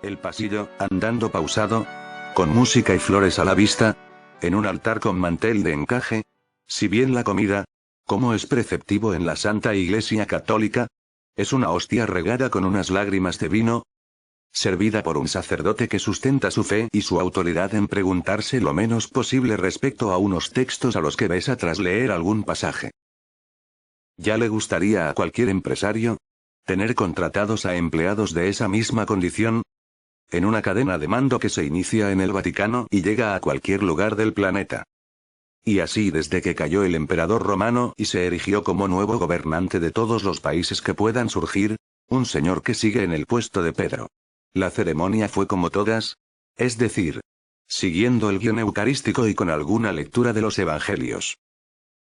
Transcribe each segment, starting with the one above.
El pasillo, andando pausado, con música y flores a la vista, en un altar con mantel de encaje. Si bien la comida, como es preceptivo en la Santa Iglesia Católica, es una hostia regada con unas lágrimas de vino, servida por un sacerdote que sustenta su fe y su autoridad en preguntarse lo menos posible respecto a unos textos a los que besa tras leer algún pasaje. Ya le gustaría a cualquier empresario tener contratados a empleados de esa misma condición, en una cadena de mando que se inicia en el Vaticano y llega a cualquier lugar del planeta. Y así desde que cayó el emperador romano y se erigió como nuevo gobernante de todos los países que puedan surgir, un señor que sigue en el puesto de Pedro. La ceremonia fue como todas, es decir, siguiendo el guión eucarístico y con alguna lectura de los evangelios.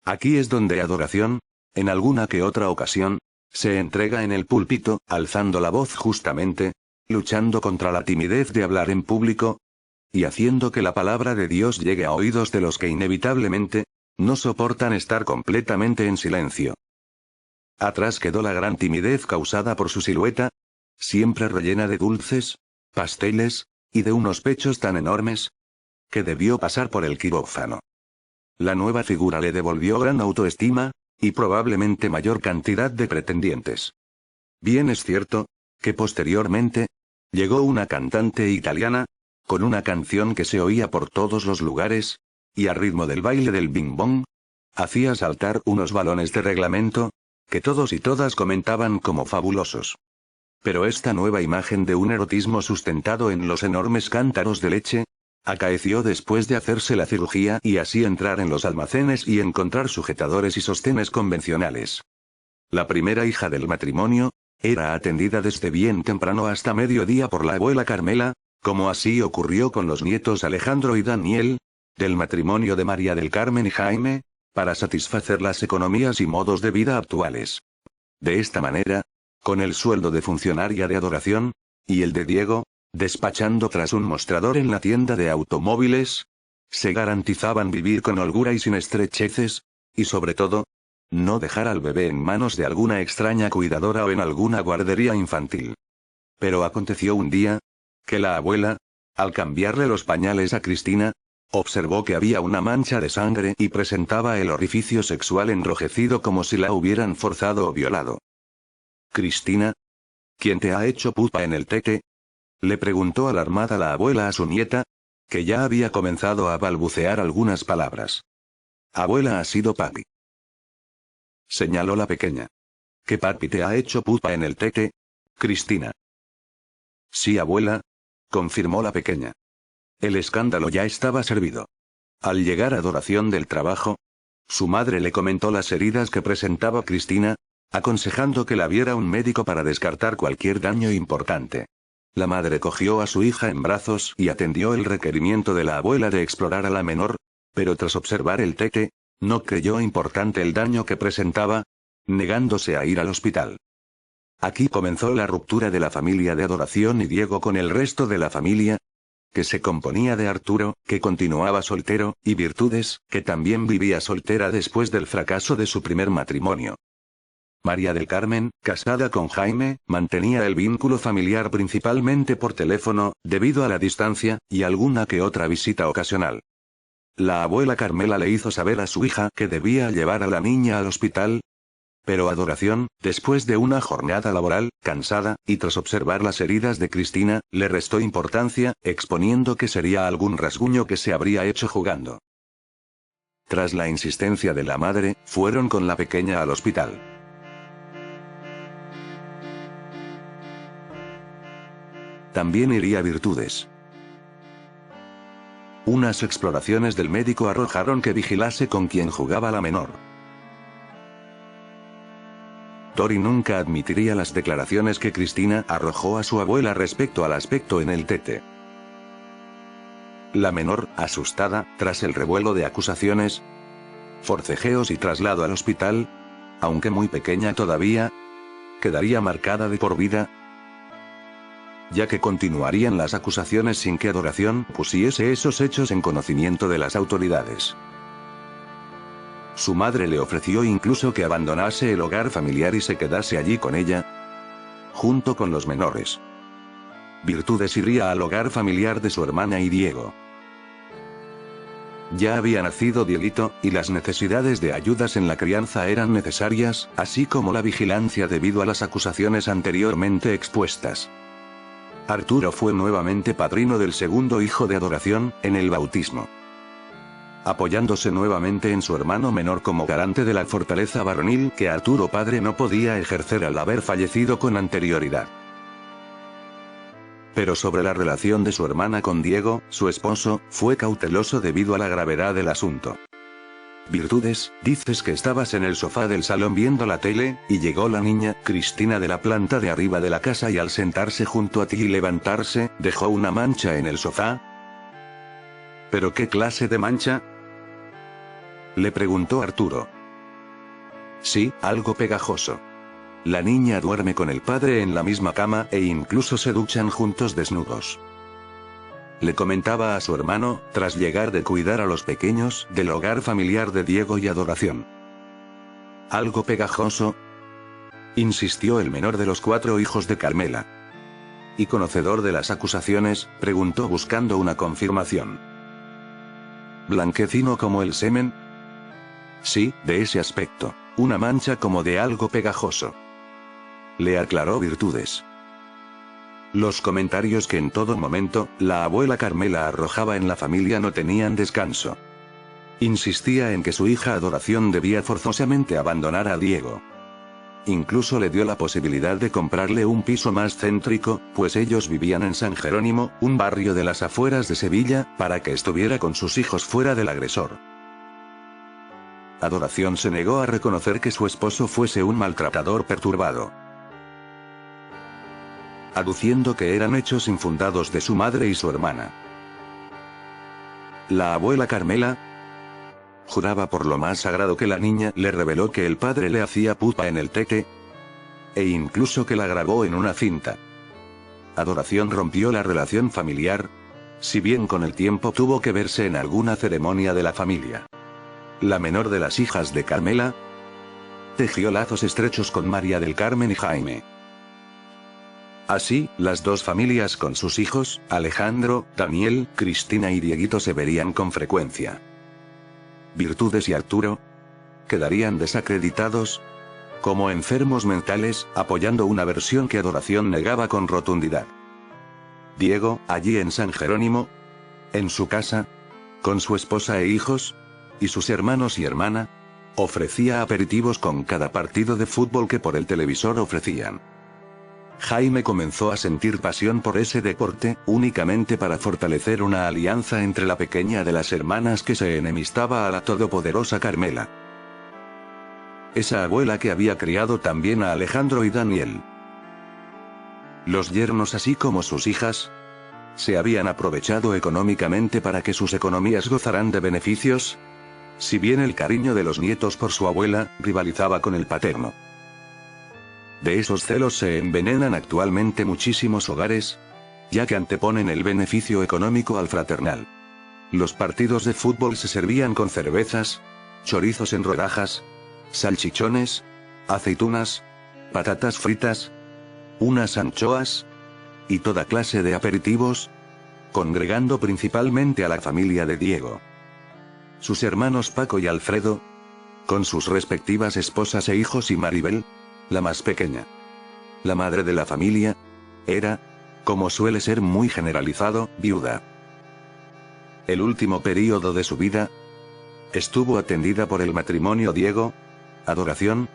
Aquí es donde adoración, en alguna que otra ocasión, se entrega en el púlpito, alzando la voz justamente, luchando contra la timidez de hablar en público, y haciendo que la palabra de Dios llegue a oídos de los que inevitablemente no soportan estar completamente en silencio. Atrás quedó la gran timidez causada por su silueta, siempre rellena de dulces, pasteles, y de unos pechos tan enormes, que debió pasar por el quirófano. La nueva figura le devolvió gran autoestima, y probablemente mayor cantidad de pretendientes. Bien es cierto, que posteriormente, llegó una cantante italiana, con una canción que se oía por todos los lugares, y a ritmo del baile del bing bong, hacía saltar unos balones de reglamento, que todos y todas comentaban como fabulosos. Pero esta nueva imagen de un erotismo sustentado en los enormes cántaros de leche, acaeció después de hacerse la cirugía y así entrar en los almacenes y encontrar sujetadores y sostenes convencionales. La primera hija del matrimonio, era atendida desde bien temprano hasta mediodía por la abuela Carmela, como así ocurrió con los nietos Alejandro y Daniel, del matrimonio de María del Carmen y Jaime, para satisfacer las economías y modos de vida actuales. De esta manera, con el sueldo de funcionaria de adoración, y el de Diego, despachando tras un mostrador en la tienda de automóviles, se garantizaban vivir con holgura y sin estrecheces, y sobre todo, no dejar al bebé en manos de alguna extraña cuidadora o en alguna guardería infantil. Pero aconteció un día, que la abuela, al cambiarle los pañales a Cristina, observó que había una mancha de sangre y presentaba el orificio sexual enrojecido como si la hubieran forzado o violado. «Cristina, ¿quién te ha hecho pupa en el tete?», le preguntó alarmada la abuela a su nieta, que ya había comenzado a balbucear algunas palabras. «Abuela, ha sido papi», señaló la pequeña. «¿Qué papi te ha hecho pupa en el tete, Cristina?». «Sí, abuela», confirmó la pequeña. El escándalo ya estaba servido. Al llegar a Adoración del trabajo, su madre le comentó las heridas que presentaba Cristina, aconsejando que la viera un médico para descartar cualquier daño importante. La madre cogió a su hija en brazos y atendió el requerimiento de la abuela de explorar a la menor, pero tras observar el tete, no creyó importante el daño que presentaba, negándose a ir al hospital. Aquí comenzó la ruptura de la familia de Adoración y Diego con el resto de la familia, que se componía de Arturo, que continuaba soltero, y Virtudes, que también vivía soltera después del fracaso de su primer matrimonio. María del Carmen, casada con Jaime, mantenía el vínculo familiar principalmente por teléfono, debido a la distancia, y alguna que otra visita ocasional. La abuela Carmela le hizo saber a su hija que debía llevar a la niña al hospital, pero Adoración, después de una jornada laboral, cansada, y tras observar las heridas de Cristina, le restó importancia, exponiendo que sería algún rasguño que se habría hecho jugando. Tras la insistencia de la madre, fueron con la pequeña al hospital. También iría Virtudes. Unas exploraciones del médico arrojaron que vigilase con quien jugaba la menor. Tori nunca admitiría las declaraciones que Cristina arrojó a su abuela respecto al aspecto en el tete. La menor, asustada, tras el revuelo de acusaciones, forcejeos y traslado al hospital, aunque muy pequeña todavía, quedaría marcada de por vida, ya que continuarían las acusaciones sin que Adoración pusiese esos hechos en conocimiento de las autoridades. Su madre le ofreció incluso que abandonase el hogar familiar y se quedase allí con ella, junto con los menores. Virtudes iría al hogar familiar de su hermana y Diego. Ya había nacido Dieguito, y las necesidades de ayudas en la crianza eran necesarias, así como la vigilancia debido a las acusaciones anteriormente expuestas. Arturo fue nuevamente padrino del segundo hijo de Adoración, en el bautismo. Apoyándose nuevamente en su hermano menor como garante de la fortaleza varonil que Arturo padre no podía ejercer al haber fallecido con anterioridad. Pero sobre la relación de su hermana con Diego, su esposo, fue cauteloso debido a la gravedad del asunto. Virtudes, dices que estabas en el sofá del salón viendo la tele, y llegó la niña, Cristina de la planta de arriba de la casa y al sentarse junto a ti y levantarse, dejó una mancha en el sofá. ¿Pero qué clase de mancha?, le preguntó Arturo. Sí, algo pegajoso. La niña duerme con el padre en la misma cama, e incluso se duchan juntos desnudos. Le comentaba a su hermano, tras llegar de cuidar a los pequeños, del hogar familiar de Diego y Adoración. ¿Algo pegajoso?, insistió el menor de los 4 hijos de Carmela. Y conocedor de las acusaciones, preguntó buscando una confirmación. ¿Blanquecino como el semen? Sí, de ese aspecto. Una mancha como de algo pegajoso, le aclaró Virtudes. Los comentarios que en todo momento, la abuela Carmela arrojaba en la familia no tenían descanso. Insistía en que su hija Adoración debía forzosamente abandonar a Diego. Incluso le dio la posibilidad de comprarle un piso más céntrico, pues ellos vivían en San Jerónimo, un barrio de las afueras de Sevilla, para que estuviera con sus hijos fuera del agresor. Adoración se negó a reconocer que su esposo fuese un maltratador perturbado, aduciendo que eran hechos infundados de su madre y su hermana. La abuela Carmela juraba por lo más sagrado que la niña le reveló que el padre le hacía pupa en el tete, e incluso que la grabó en una cinta. Adoración rompió la relación familiar, si bien con el tiempo tuvo que verse en alguna ceremonia de la familia. La menor de las hijas de Carmela tejió lazos estrechos con María del Carmen y Jaime. Así, las dos familias con sus hijos, Alejandro, Daniel, Cristina y Dieguito se verían con frecuencia. Virtudes y Arturo quedarían desacreditados como enfermos mentales, apoyando una versión que Adoración negaba con rotundidad. Diego, allí en San Jerónimo, en su casa, con su esposa e hijos, y sus hermanos y hermana, ofrecía aperitivos con cada partido de fútbol que por el televisor ofrecían. Jaime comenzó a sentir pasión por ese deporte, únicamente para fortalecer una alianza entre la pequeña de las hermanas que se enemistaba a la todopoderosa Carmela. Esa abuela que había criado también a Alejandro y Daniel. Los yernos así como sus hijas se habían aprovechado económicamente para que sus economías gozaran de beneficios, si bien el cariño de los nietos por su abuela rivalizaba con el paterno. De esos celos se envenenan actualmente muchísimos hogares, ya que anteponen el beneficio económico al fraternal. Los partidos de fútbol se servían con cervezas, chorizos en rodajas, salchichones, aceitunas, patatas fritas, unas anchoas, y toda clase de aperitivos, congregando principalmente a la familia de Diego. Sus hermanos Paco y Alfredo, con sus respectivas esposas e hijos, y Maribel, la más pequeña, la madre de la familia, era, como suele ser muy generalizado, viuda. El último período de su vida estuvo atendida por el matrimonio Diego, Adoración,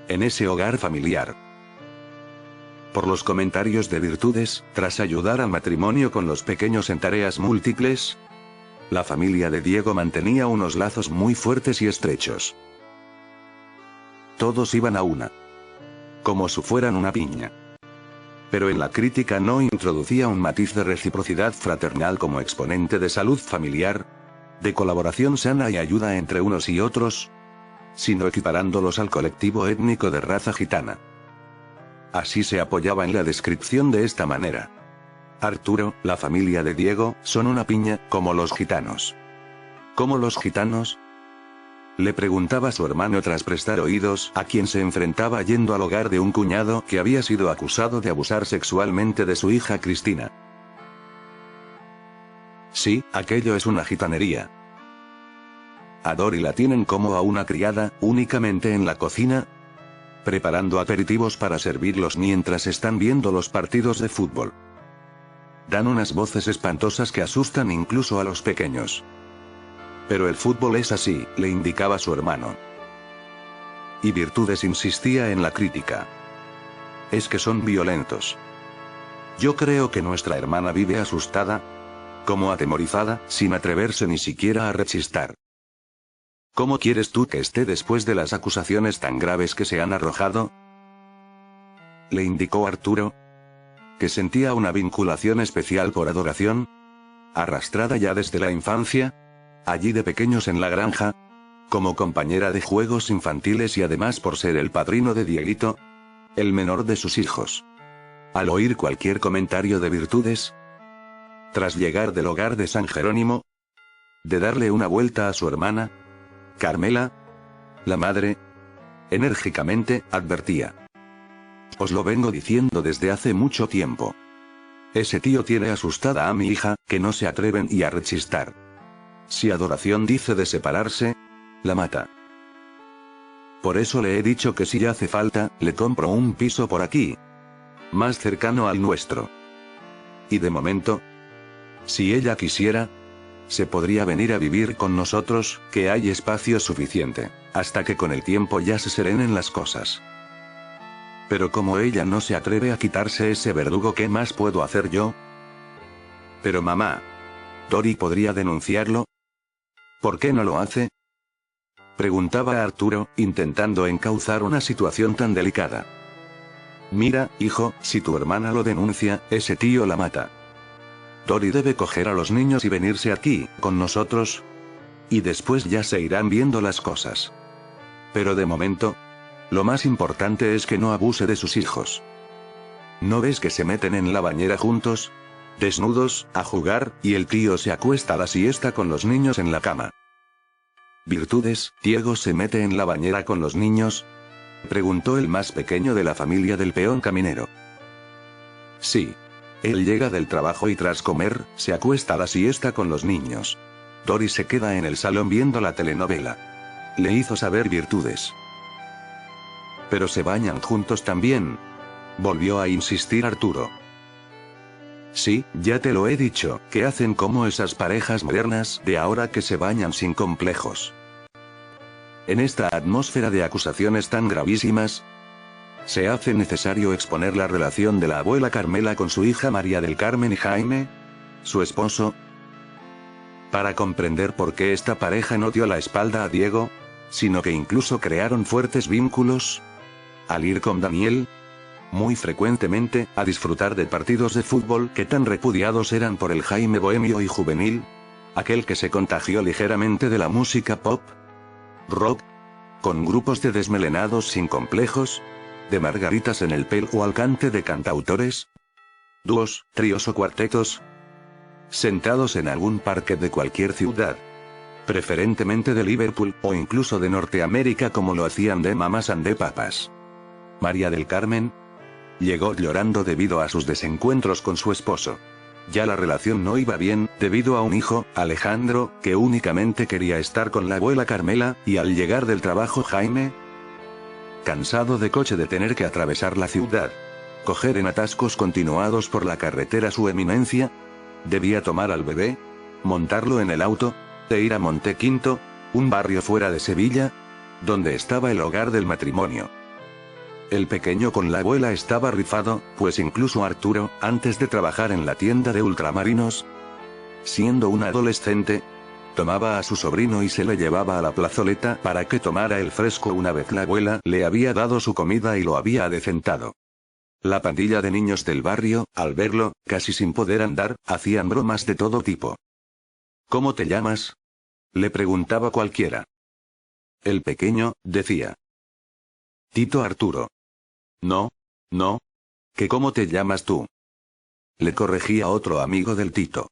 en ese hogar familiar. Por los comentarios de Virtudes, tras ayudar al matrimonio con los pequeños en tareas múltiples, la familia de Diego mantenía unos lazos muy fuertes y estrechos. Todos iban a una, como si fueran una piña. Pero en la crítica no introducía un matiz de reciprocidad fraternal como exponente de salud familiar, de colaboración sana y ayuda entre unos y otros, sino equiparándolos al colectivo étnico de raza gitana. Así se apoyaba en la descripción de esta manera. Arturo, la familia de Diego, son una piña, como los gitanos. ¿Cómo los gitanos? Le preguntaba su hermano tras prestar oídos a quien se enfrentaba yendo al hogar de un cuñado que había sido acusado de abusar sexualmente de su hija Cristina. Sí, aquello es una gitanería. A Dory la tienen como a una criada, únicamente en la cocina, preparando aperitivos para servirlos mientras están viendo los partidos de fútbol. Dan unas voces espantosas que asustan incluso a los pequeños. Pero el fútbol es así, le indicaba su hermano. Y Virtudes insistía en la crítica. Es que son violentos. Yo creo que nuestra hermana vive asustada, como atemorizada, sin atreverse ni siquiera a rechistar. ¿Cómo quieres tú que esté después de las acusaciones tan graves que se han arrojado? Le indicó Arturo, que sentía una vinculación especial por Adoración, arrastrada ya desde la infancia, allí de pequeños en la granja, como compañera de juegos infantiles y además por ser el padrino de Dieguito, el menor de sus hijos. Al oír cualquier comentario de Virtudes, tras llegar del hogar de San Jerónimo, de darle una vuelta a su hermana, Carmela, la madre, enérgicamente, advertía. Os lo vengo diciendo desde hace mucho tiempo. Ese tío tiene asustada a mi hija, que no se atreven y a rechistar. Si Adoración dice de separarse, la mata. Por eso le he dicho que si hace falta, le compro un piso por aquí, más cercano al nuestro. Y de momento, si ella quisiera, se podría venir a vivir con nosotros, que hay espacio suficiente, hasta que con el tiempo ya se serenen las cosas. Pero como ella no se atreve a quitarse ese verdugo, ¿qué más puedo hacer yo? Pero mamá, ¿Dory podría denunciarlo? ¿Por qué no lo hace? Preguntaba a Arturo, intentando encauzar una situación tan delicada. Mira, hijo, si tu hermana lo denuncia, ese tío la mata. Dory debe coger a los niños y venirse aquí, con nosotros. Y después ya se irán viendo las cosas. Pero de momento, lo más importante es que no abuse de sus hijos. ¿No ves que se meten en la bañera juntos, desnudos, a jugar, y el tío se acuesta a la siesta con los niños en la cama? Virtudes, ¿Diego se mete en la bañera con los niños?, preguntó el más pequeño de la familia del peón caminero. Sí. Él llega del trabajo y tras comer, se acuesta a la siesta con los niños. Dory se queda en el salón viendo la telenovela. Le hizo saber Virtudes. Pero se bañan juntos también, volvió a insistir Arturo. Sí, ya te lo he dicho, que hacen como esas parejas modernas de ahora que se bañan sin complejos. En esta atmósfera de acusaciones tan gravísimas, se hace necesario exponer la relación de la abuela Carmela con su hija María del Carmen y Jaime, su esposo, para comprender por qué esta pareja no dio la espalda a Diego, sino que incluso crearon fuertes vínculos, al ir con Daniel, muy frecuentemente, a disfrutar de partidos de fútbol que tan repudiados eran por el Jaime bohemio y juvenil, aquel que se contagió ligeramente de la música pop, rock, con grupos de desmelenados sin complejos, de margaritas en el pelo o al cante de cantautores, dúos, tríos o cuartetos, sentados en algún parque de cualquier ciudad, preferentemente de Liverpool, o incluso de Norteamérica como lo hacían de Mamas and the Papas. María del Carmen llegó llorando debido a sus desencuentros con su esposo. Ya la relación no iba bien, debido a un hijo, Alejandro, que únicamente quería estar con la abuela Carmela, y al llegar del trabajo Jaime, cansado de coche de tener que atravesar la ciudad, coger en atascos continuados por la carretera su eminencia, debía tomar al bebé, montarlo en el auto, e ir a Montequinto, un barrio fuera de Sevilla, donde estaba el hogar del matrimonio. El pequeño con la abuela estaba rifado, pues incluso Arturo, antes de trabajar en la tienda de ultramarinos, siendo un adolescente, tomaba a su sobrino y se le llevaba a la plazoleta para que tomara el fresco una vez la abuela le había dado su comida y lo había adecentado. La pandilla de niños del barrio, al verlo, casi sin poder andar, hacían bromas de todo tipo. ¿Cómo te llamas?, le preguntaba cualquiera. El pequeño, decía. Tito Arturo. No, no. ¿Que cómo te llamas tú?, le corregía otro amigo del Tito.